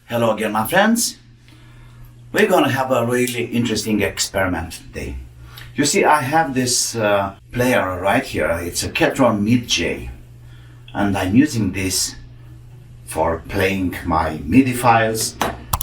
Hello again, my friends. We're gonna have a really interesting experiment today. You see, I have this player right here. It's a Lutron MIDI, and I'm using this for playing my MIDI files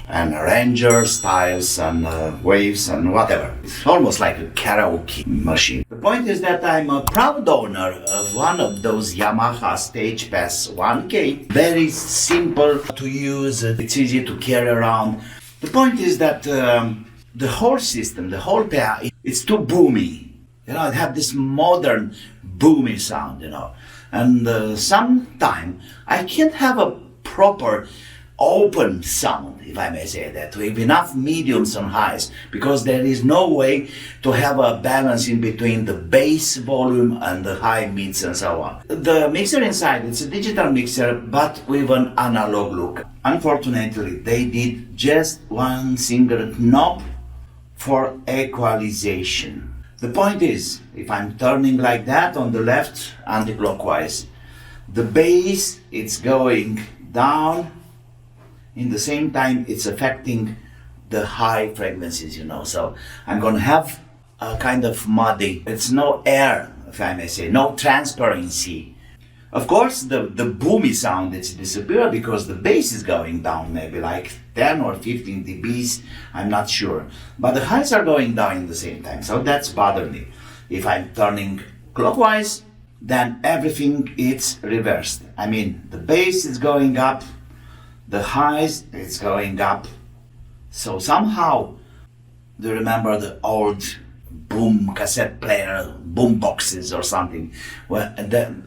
and arranger styles and waves and whatever. It's almost like a karaoke machine. The point is that I'm a proud owner of one of those Yamaha Stagepas MK1. Very simple to use, it's easy to carry around. The point is that the whole system, the whole pair, it's too boomy. You know, it have this modern boomy sound, you know. And sometimes I can't have a proper open sound, if I may say that, with enough mediums and highs, because there is no way to have a balance in between the bass volume and the high mids and so on. The mixer inside, it's a digital mixer, but with an analog look. Unfortunately, they did just one single knob for equalization. The point is, if I'm turning like that on the left, anti-clockwise, the bass, it's going down. In the same time, it's affecting the high frequencies, you know. So I'm going to have a kind of muddy. It's no air, if I may say, no transparency. Of course, the boomy sound, it's disappeared because the bass is going down, maybe like 10 or 15 dBs, I'm not sure. But the highs are going down in the same time, so that's bothering me. If I'm turning clockwise, then everything is reversed. I mean, the bass is going up, the highs, it's going up. So somehow, do you remember the old boom cassette player, boom boxes or something? Well,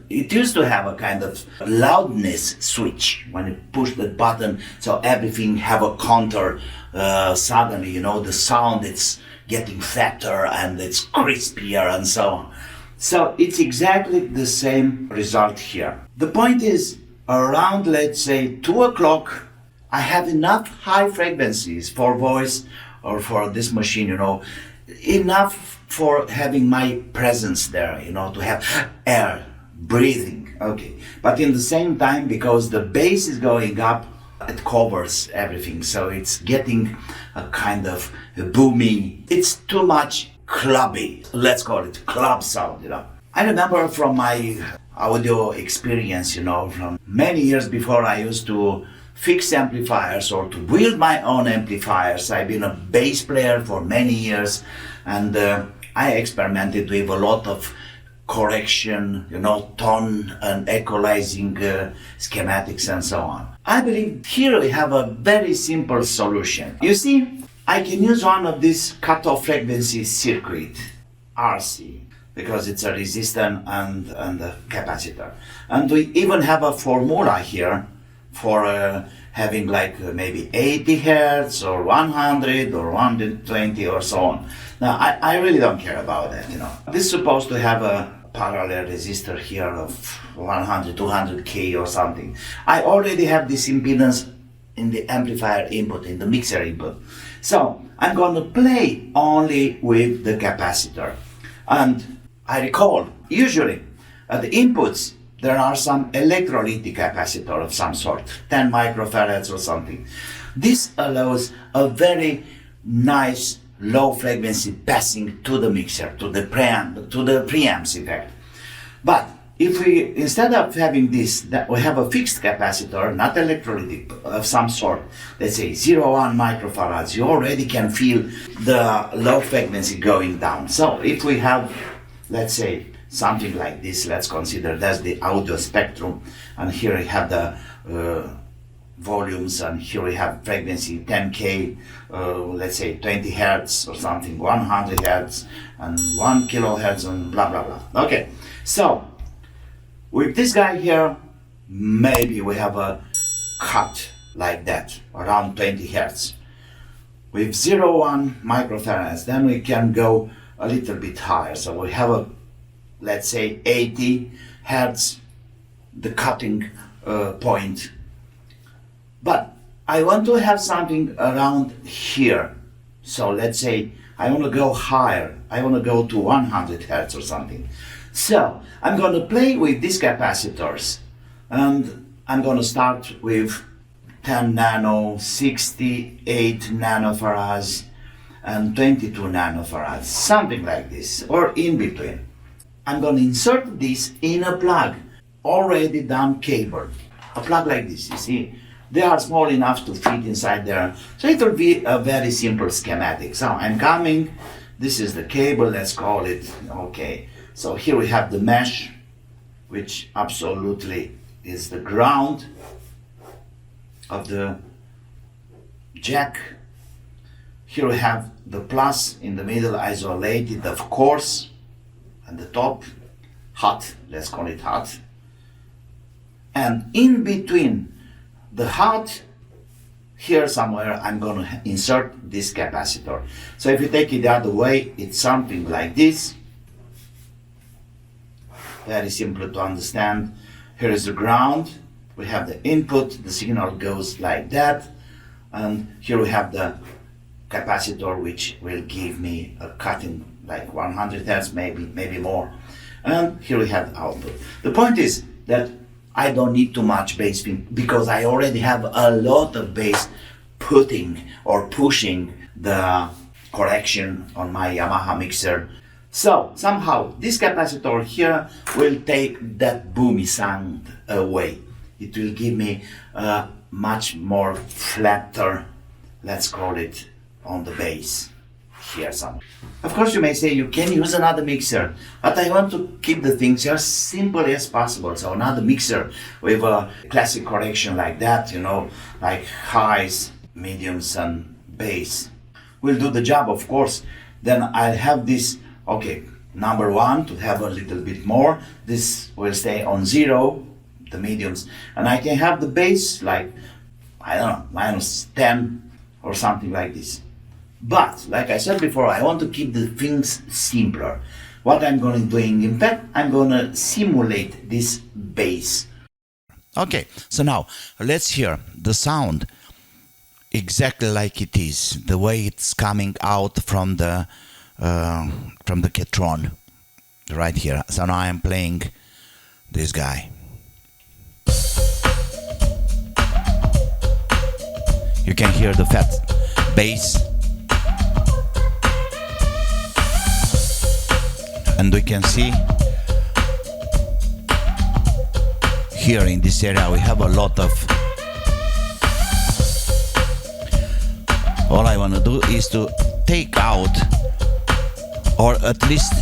it used to have a kind of loudness switch when you push the button, so everything have a counter. Suddenly, you know, the sound, it's getting fatter and it's crispier and so on. So it's exactly the same result here. The point is, around, let's say, 2 o'clock, I have enough high frequencies for voice or for this machine, you know, enough for having my presence there, you know, to have air, breathing, okay. But in the same time, because the bass is going up, it covers everything, so it's getting a kind of boomy. It's too much clubby, let's call it club sound, you know. I remember from my audio experience, you know, from many years before, I used to fix amplifiers or to build my own amplifiers. I've been a bass player for many years, and I experimented with a lot of correction, you know, tone and equalizing schematics and so on. I believe here we have a very simple solution. You see, I can use one of these cutoff frequency circuit, RC, because it's a resistor and a capacitor. And we even have a formula here for having like maybe 80 Hertz or 100 or 120 or so on. Now, I really don't care about that, you know. This is supposed to have a parallel resistor here of 100, 200K or something. I already have this impedance in the amplifier input, in the mixer input. So I'm going to play only with the capacitor. And I recall, usually at the inputs, there are some electrolytic capacitor of some sort, 10 microfarads or something. This allows a very nice low frequency passing to the mixer, to the preamps effect. But if we, instead of having this, that we have a fixed capacitor, not electrolytic, of some sort, let's say 0.1 microfarads, you already can feel the low frequency going down. So if we have, let's say, something like this, let's consider that's the audio spectrum, and here we have the volumes, and here we have frequency 10K, let's say 20 Hertz or something, 100 Hertz and 1 kilohertz and blah blah blah. Okay, so with this guy here, maybe we have a cut like that, around 20 Hertz. With 0.1 microfarads, then we can go a little bit higher. So we have a, let's say, 80 Hertz, the cutting point. But I want to have something around here. So let's say I want to go higher. I want to go to 100 Hertz or something. So I'm going to play with these capacitors, and I'm going to start with 10 nano, 68 nanofarads, and 22 nanofarads, something like this, or in between. I'm going to insert this in a plug, already done cable. A plug like this, you see, they are small enough to fit inside there. So it will be a very simple schematic. So I'm coming, this is the cable, let's call it, okay. So here we have the mesh, which absolutely is the ground of the jack. Here we have the plus in the middle, isolated, of course, and the top, hot, let's call it hot. And in between the hot, here somewhere, I'm going to insert this capacitor. So if you take it the other way, it's something like this. Very simple to understand. Here is the ground. We have the input, the signal goes like that. And here we have the capacitor, which will give me a cutting like 100 Hz, maybe more. And here we have the output. The point is that I don't need too much bass because I already have a lot of bass putting or pushing the correction on my Yamaha mixer. So somehow this capacitor here will take that boomy sound away. It will give me a much more flatter, let's call it, on the bass here somewhere. Of course you may say you can use another mixer, but I want to keep the things as simple as possible. So another mixer with a classic correction like that, you know, like highs, mediums and bass will do the job, of course. Then I'll have this, okay, number one, to have a little bit more. This will stay on 0, the mediums, and I can have the bass like, I don't know, -10 or something like this. But, like I said before, I want to keep the things simpler. What I'm going to do, in fact, I'm going to simulate this bass. Okay, so now let's hear the sound exactly like it is, the way it's coming out from the Lutron right here. So now I'm playing this guy. You can hear the fat bass. And we can see here in this area we have a lot of. All I want to do is to take out, or at least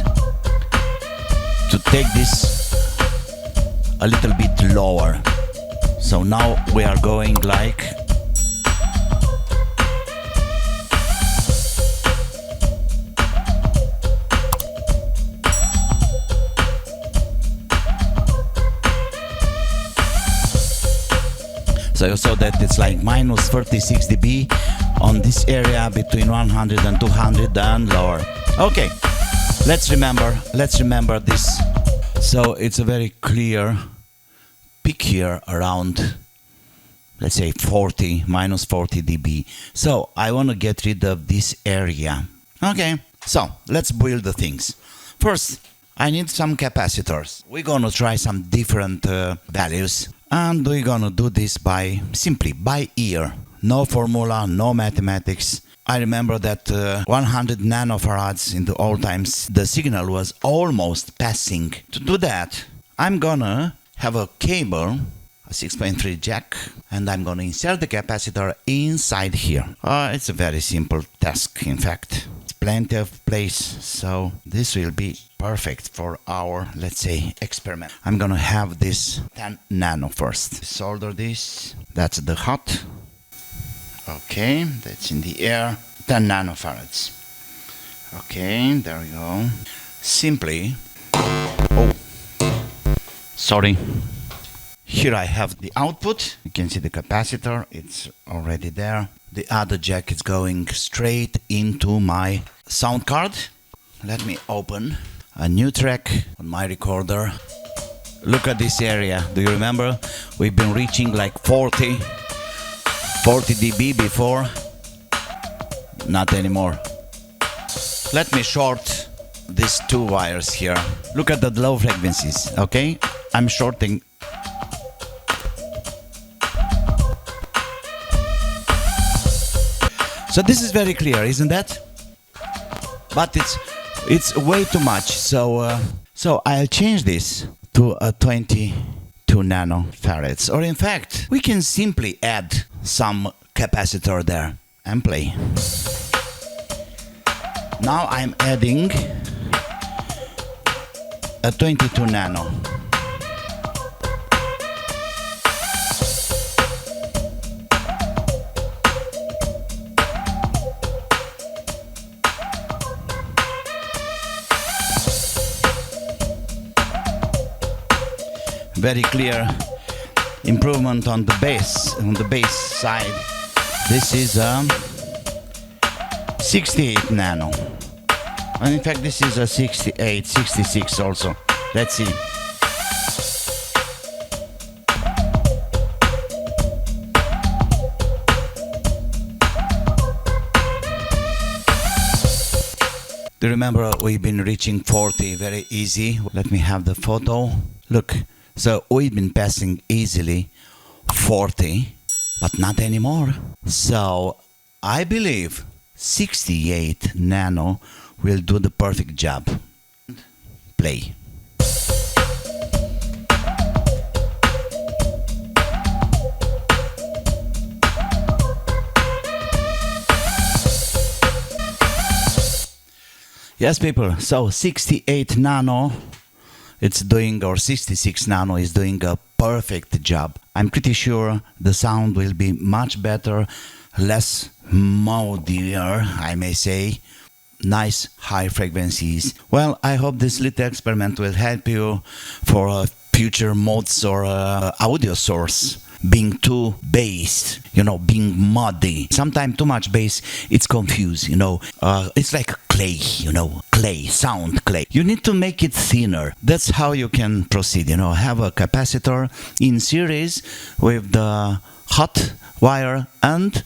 to take this a little bit lower. So now we are going like. So that it's like -36 dB on this area between 100 and 200 and lower. Okay, let's remember this. So it's a very clear peak here around, let's say -40 dB. So I want to get rid of this area. Okay, so let's build the things. First, I need some capacitors. We're gonna try some different values. And we're gonna do this simply by ear. No formula, no mathematics. I remember that 100 nanofarads in the old times, the signal was almost passing. To do that, I'm gonna have a cable, a 6.3 jack, and I'm gonna insert the capacitor inside here. It's a very simple task, in fact. It's plenty of place, so this will be perfect for our, let's say, experiment. I'm gonna have this 10 nano first. Solder this. That's the hot. Okay, that's in the air. 10 nanofarads. Okay, there we go. Simply. Oh, sorry. Here I have the output. You can see the capacitor. It's already there. The other jack is going straight into my sound card. Let me open a new track on my recorder. Look at this area. Do you remember? We've been reaching like 40 dB before. Not anymore. Let me short these two wires here. Look at the low frequencies, okay? I'm shorting. So this is very clear, isn't that? But it's way too much. So so I'll change this to a 22 nanofarads. Or in fact, we can simply add some capacitor there and play. Now I'm adding a 22 nano. Very clear improvement on the bass side. This is 68 nano, and in fact this is a 68, 66 also. Let's see. Do you remember we've been reaching 40 very easy? Let me have the photo. Look. So we've been passing easily 40, but not anymore. So I believe 68 nano will do the perfect job. Play. Yes, people, so 68 nano it's doing, or 66 nano is doing a perfect job. I'm pretty sure the sound will be much better, less moodier, I may say. Nice high frequencies. Well, I hope this little experiment will help you for future modes or audio source. Being too bass, you know, being muddy. Sometimes too much bass, it's confused, you know. It's like clay, you know, clay, sound clay. You need to make it thinner. That's how you can proceed, you know. Have a capacitor in series with the hot wire and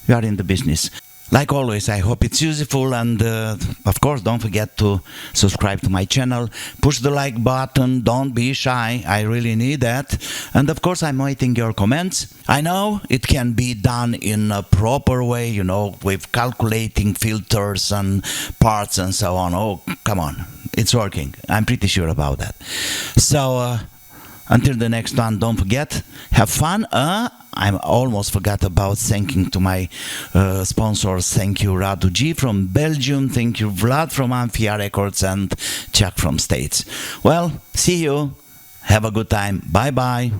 you are in the business. Like always, I hope it's useful, and of course don't forget to subscribe to my channel, push the like button, don't be shy, I really need that, and of course I'm waiting your comments. I know it can be done in a proper way, you know, with calculating filters and parts and so on. Oh, come on, it's working, I'm pretty sure about that. So until the next one, don't forget, have fun. I almost forgot about thanking to my sponsors. Thank you Radu G from Belgium, thank you Vlad from Amphia Records, and Chuck from States. Well, see you, have a good time, bye bye.